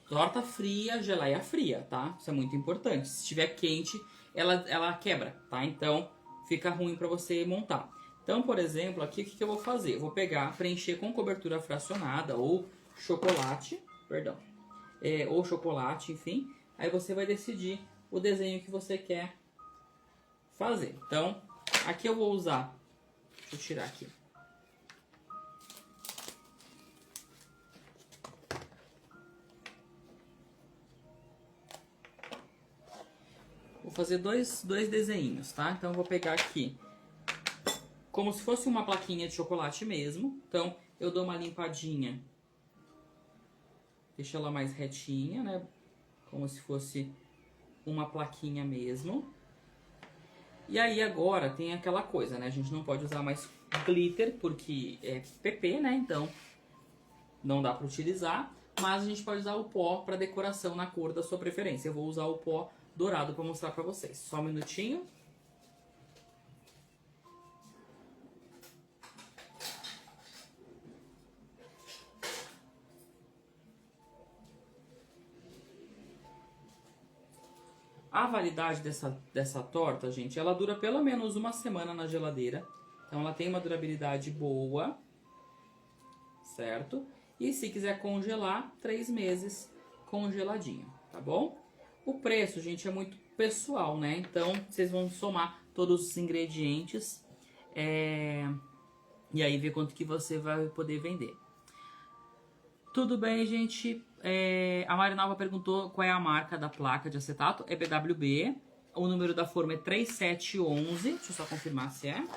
Torta fria, geleia fria, tá? Isso é muito importante. Se estiver quente, ela quebra, tá? Então, fica ruim pra você montar. Então, por exemplo, aqui o que eu vou fazer? Eu vou pegar, preencher com cobertura fracionada ou chocolate, perdão, ou chocolate, enfim. Aí você vai decidir o desenho que você quer fazer. Então, aqui eu vou usar, deixa eu tirar aqui. Vou fazer dois desenhinhos, tá? Então eu vou pegar aqui como se fosse uma plaquinha de chocolate mesmo. Então eu dou uma limpadinha, deixo ela mais retinha, né? Como se fosse uma plaquinha mesmo. E aí agora tem aquela coisa, né? A gente não pode usar mais glitter porque é PP, né? Então não dá pra utilizar. mas a gente pode usar o pó para decoração na cor da sua preferência. Eu vou usar o pó dourado para mostrar para vocês. Só um minutinho. A validade dessa torta, gente, ela dura pelo menos uma semana na geladeira. Então ela tem uma durabilidade boa, certo? E se quiser congelar, 3 meses congeladinho, tá bom? O preço, gente, é muito pessoal, né? Então vocês vão somar todos os ingredientes e aí ver quanto que você vai poder vender. Tudo bem, gente? A Marinalva perguntou qual é a marca da placa de acetato. É BWB. O número da forma é 3711. Deixa eu só confirmar se é.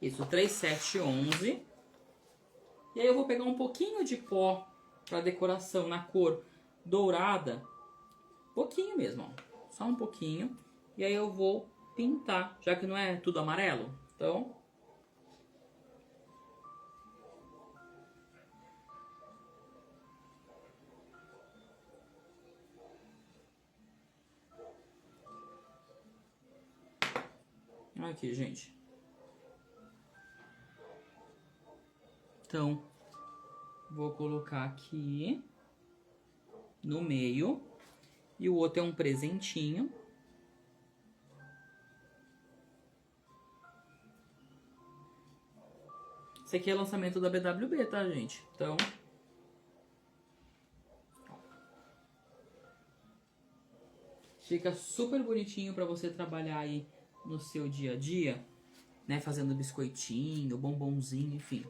Isso, 3711. E aí eu vou pegar um pouquinho de pó para decoração na cor dourada. Pouquinho mesmo, ó. Só um pouquinho. E aí eu vou pintar, já que não é tudo amarelo. Então... aqui, gente. Então, vou colocar aqui no meio. E o outro é um presentinho. Esse aqui é o lançamento da BWB, tá, gente? Então... fica super bonitinho pra você trabalhar aí no seu dia a dia, né? Fazendo biscoitinho, bombonzinho, enfim.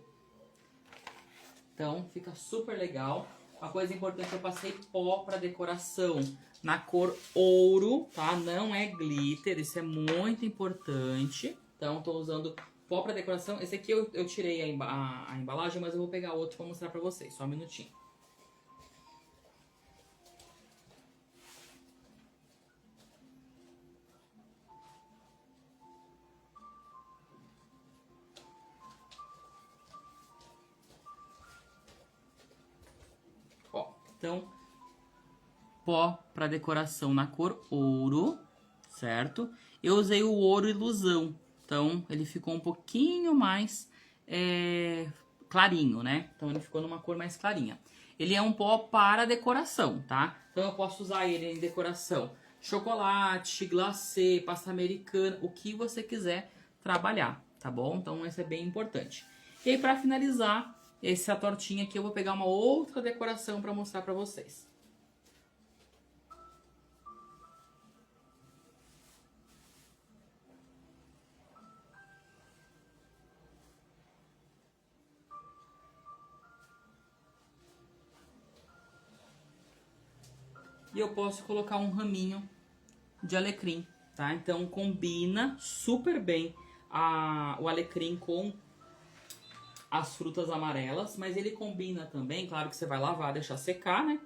Então, fica super legal. Uma coisa importante, eu passei pó para decoração na cor ouro, tá? Não é glitter, isso é muito importante. Então, tô usando pó para decoração. Esse aqui eu tirei a embalagem, mas eu vou pegar outro para mostrar para vocês. Só um minutinho. Então, pó para decoração na cor ouro, certo? Eu usei o ouro ilusão, então ele ficou um pouquinho mais clarinho, né? Então ele ficou numa cor mais clarinha. Ele é um pó para decoração, tá? Então eu posso usar ele em decoração chocolate, glacê, pasta americana, o que você quiser trabalhar, tá bom? Então isso é bem importante. E aí para finalizar essa tortinha aqui, eu vou pegar uma outra decoração para mostrar para vocês. E eu posso colocar um raminho de alecrim, tá? Então combina super bem o alecrim com as frutas amarelas, mas ele combina também, claro que você vai lavar, deixar secar, né?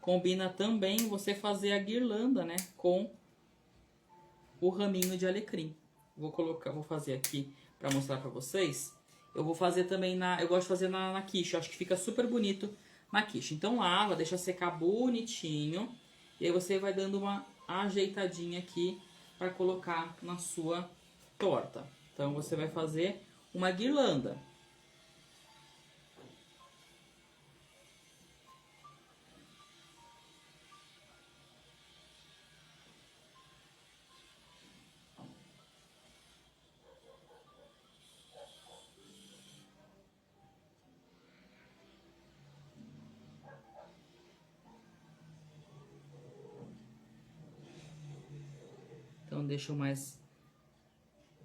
Combina também você fazer a guirlanda, né? Com o raminho de alecrim. Vou fazer aqui para mostrar para vocês. Eu vou fazer também eu gosto de fazer na quiche, acho que fica super bonito na quiche. Então lava, deixa secar bonitinho. E aí você vai dando uma ajeitadinha aqui para colocar na sua torta. Então você vai fazer uma guirlanda. Então deixa o mais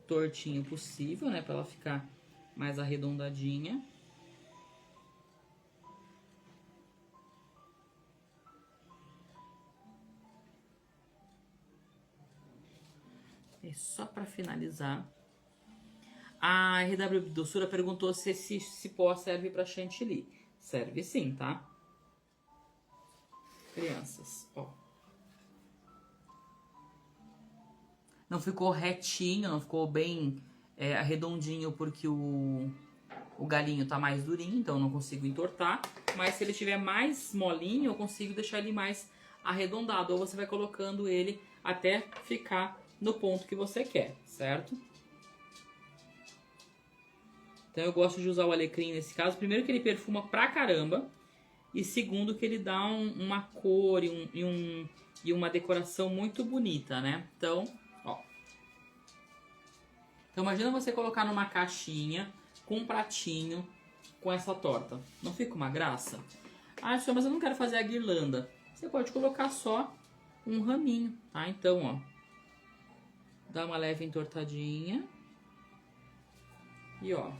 tortinho possível, né? Pra ela ficar mais arredondadinha. E só pra finalizar. A RW Doçura perguntou se esse pó serve pra chantilly. Serve sim, tá? Crianças, ó. Não ficou retinho, não ficou bem arredondinho, porque o O galinho tá mais durinho, então eu não consigo entortar. Mas se ele tiver mais molinho, eu consigo deixar ele mais arredondado. Ou você vai colocando ele até ficar no ponto que você quer, certo? Então eu gosto de usar o alecrim nesse caso. Primeiro que ele perfuma pra caramba. E segundo que ele dá uma cor e uma decoração muito bonita, né? Então, ó. Então imagina você colocar numa caixinha com um pratinho com essa torta. Não fica uma graça? Ah, senhor, mas eu não quero fazer a guirlanda. Você pode colocar só um raminho, tá? Então, ó. Dá uma leve entortadinha. E ó.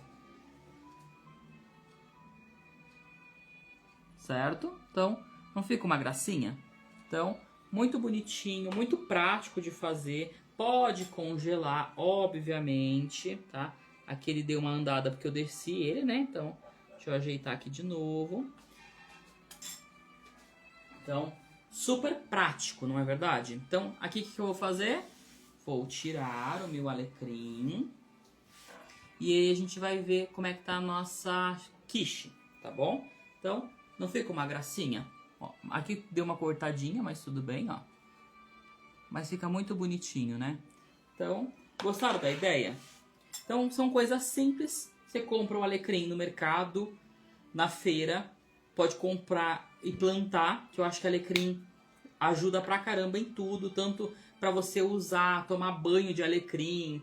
Certo? Então, não fica uma gracinha? Então, muito bonitinho, muito prático de fazer. Pode congelar, obviamente, tá? Aqui ele deu uma andada porque eu desci ele, né? Então, deixa eu ajeitar aqui de novo. Então, super prático, não é verdade? Então, aqui o que eu vou fazer? Vou tirar o meu alecrim. E aí a gente vai ver como é que tá a nossa quiche, tá bom? Então, não fica uma gracinha? Ó, aqui deu uma cortadinha, mas tudo bem, ó. Mas fica muito bonitinho, né? Então, gostaram da ideia? Então, são coisas simples. Você compra o alecrim no mercado, na feira. Pode comprar e plantar, que eu acho que alecrim ajuda pra caramba em tudo. Tanto pra você usar, tomar banho de alecrim,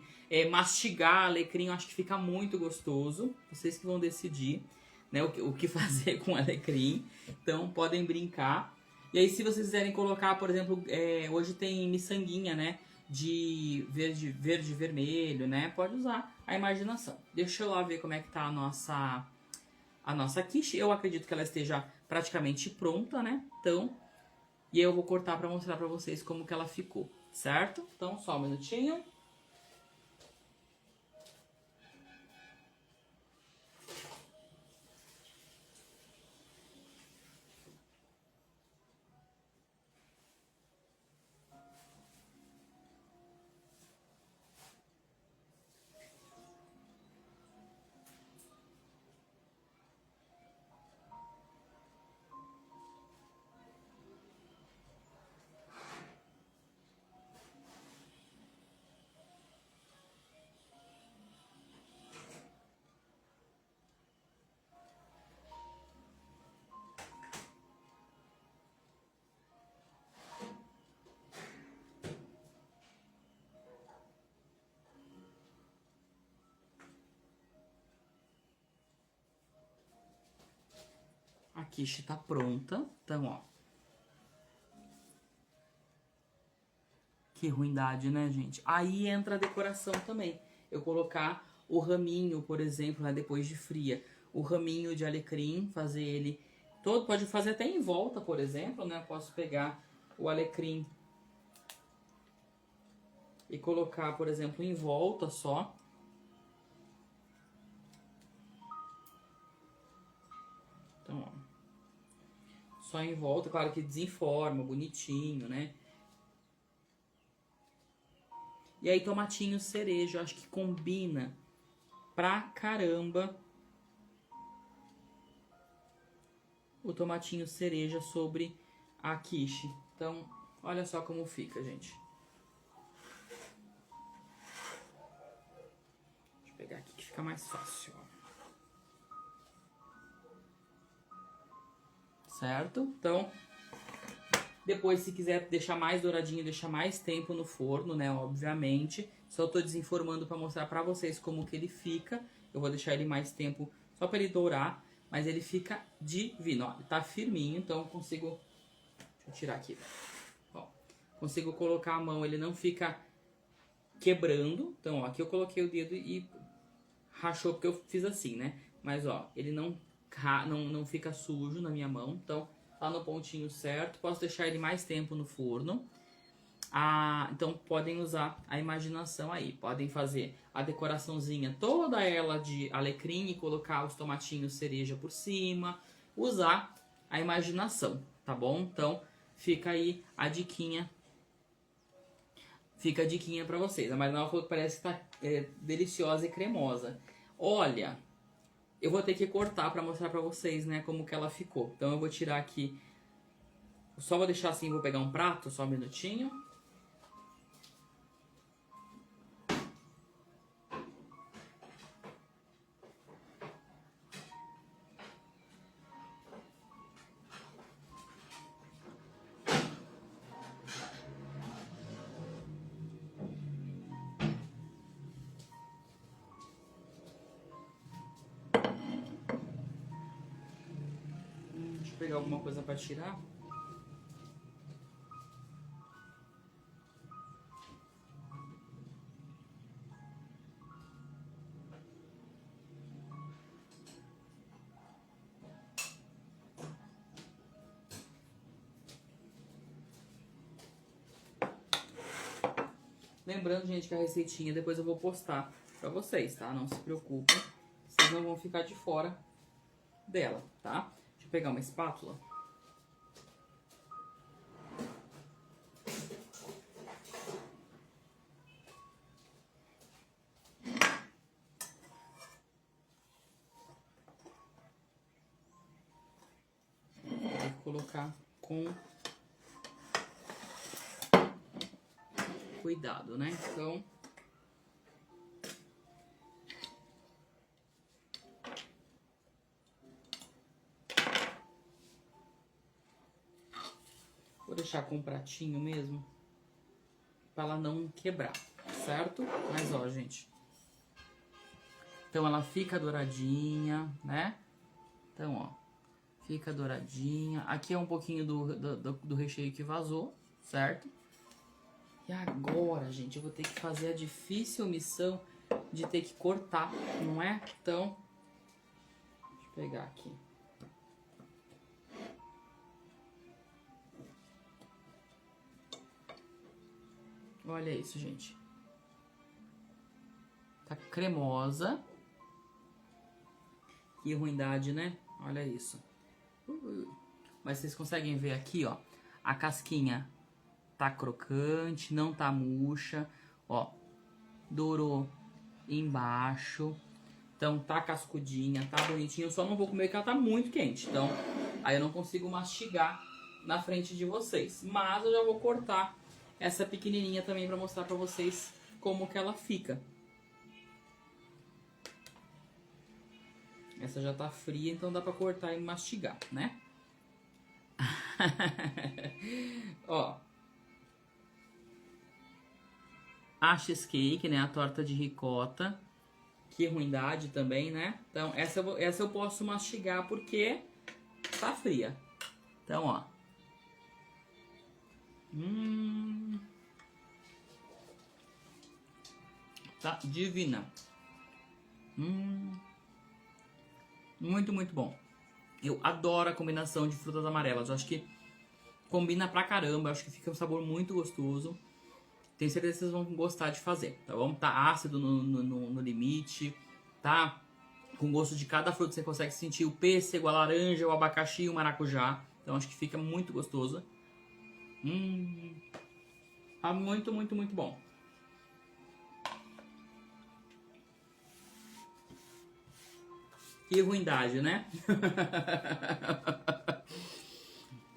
mastigar alecrim, eu acho que fica muito gostoso. Vocês que vão decidir, né, o que fazer com alecrim. Então, podem brincar. E aí, se vocês quiserem colocar, por exemplo, hoje tem miçanguinha, né? De verde e vermelho, né? Pode usar a imaginação. Deixa eu lá ver como é que tá a nossa quiche. Eu acredito que ela esteja praticamente pronta, né? Então, e aí eu vou cortar para mostrar para vocês como que ela ficou, certo? Então, só um minutinho. A quiche tá pronta. Então, ó. Que ruindade, né, gente? Aí entra a decoração também. Eu colocar o raminho, por exemplo, né, depois de fria. O raminho de alecrim, fazer ele todo. Pode fazer até em volta, por exemplo, né? Eu posso pegar o alecrim e colocar, por exemplo, em volta só. Então, ó. Só em volta, claro que desenforma, bonitinho, né? E aí, tomatinho cereja, eu acho que combina pra caramba o tomatinho cereja sobre a quiche. Então, olha só como fica, gente. Deixa eu pegar aqui que fica mais fácil, ó. Certo? Então, depois, se quiser deixar mais douradinho, deixar mais tempo no forno, né? Obviamente. Só tô desinformando para mostrar para vocês como que ele fica. Eu vou deixar ele mais tempo só para ele dourar. Mas ele fica divino, ó. Ele tá firminho, então eu consigo... Deixa eu tirar aqui. Ó, consigo colocar a mão, ele não fica quebrando. Então, ó, aqui eu coloquei o dedo e rachou porque eu fiz assim, né? Mas, ó, ele não fica sujo na minha mão. Então, tá no pontinho certo. Posso deixar ele mais tempo no forno. Então, podem usar a imaginação aí. Podem fazer a decoraçãozinha toda ela de alecrim e colocar os tomatinhos cereja por cima. Usar a imaginação, tá bom? Então, fica aí a diquinha. Fica a diquinha pra vocês. A Marinela falou que parece que tá deliciosa e cremosa. Olha, Eu vou ter que cortar pra mostrar pra vocês, né, como que ela ficou. Então eu vou tirar aqui, só vou deixar assim, vou pegar um prato, só um minutinho. Deixa eu pegar alguma coisa pra tirar. Lembrando, gente, que a receitinha depois eu vou postar pra vocês, tá? Não se preocupem, vocês não vão ficar de fora dela, tá? Deixa eu pegar uma espátula. Vou colocar com cuidado, né? Então, vou deixar com um pratinho mesmo, pra ela não quebrar, certo? Mas ó, gente, então ela fica douradinha, né? Então, ó, fica douradinha. Aqui é um pouquinho do recheio que vazou, certo? E agora, gente, eu vou ter que fazer a difícil missão de ter que cortar, não é? Então, deixa eu pegar aqui. Olha isso, gente. Tá cremosa. Que ruindade, né? Olha isso. Mas vocês conseguem ver aqui, ó. A casquinha tá crocante, não tá murcha. Ó, dourou embaixo. Então tá cascudinha, tá bonitinha. Eu só não vou comer porque ela tá muito quente. Então, aí eu não consigo mastigar na frente de vocês. Mas eu já vou cortar essa pequenininha também pra mostrar pra vocês como que ela fica. Essa já tá fria, então dá pra cortar e mastigar, né? Ó. A cheesecake, né? A torta de ricota. Que ruindade também, né? Então, essa eu posso mastigar porque tá fria. Então, ó. Tá divina. Muito, muito bom. Eu adoro a combinação de frutas amarelas. Eu acho que combina pra caramba. Eu acho que fica um sabor muito gostoso. Tenho certeza que vocês vão gostar de fazer, tá bom? Tá ácido no limite, tá? Com gosto de cada fruta você consegue sentir o pêssego, a laranja, o abacaxi e o maracujá. Então acho que fica muito gostoso. Tá muito, muito, muito bom. Que ruindade, né?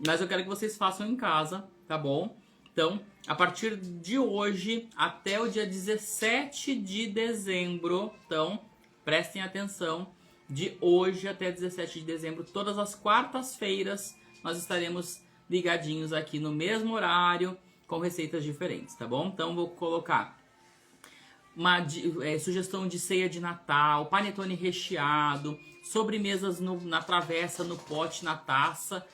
Mas eu quero que vocês façam em casa, tá bom? Então, a partir de hoje até o dia 17 de dezembro, então, prestem atenção, de hoje até 17 de dezembro, todas as quartas-feiras, nós estaremos ligadinhos aqui no mesmo horário, com receitas diferentes, tá bom? Então, vou colocar uma sugestão de ceia de Natal, panetone recheado, sobremesas na travessa, no pote, na taça.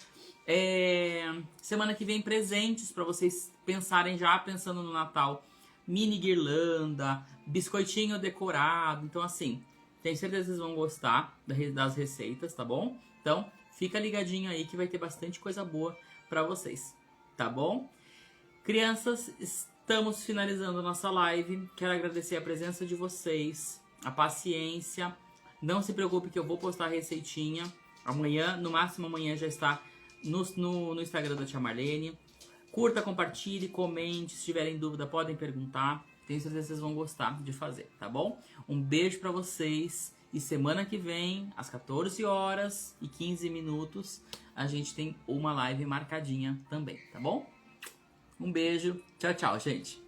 Semana que vem presentes para vocês pensarem já pensando no Natal. Mini guirlanda, biscoitinho decorado. Então assim, tenho certeza que vocês vão gostar das receitas, tá bom? Então fica ligadinho aí que vai ter bastante coisa boa para vocês, tá bom? Crianças, estamos finalizando a nossa live. Quero agradecer a presença de vocês, a paciência. Não se preocupe que eu vou postar a receitinha amanhã, no máximo amanhã já está no Instagram da Tia Marlene. Curta, compartilhe, comente. Se tiverem dúvida, podem perguntar. Tenho certeza que vocês vão gostar de fazer, tá bom? Um beijo pra vocês E semana que vem, às 14 horas e 15 minutos, a gente tem uma live marcadinha também, tá bom? Um beijo. Tchau, tchau, gente.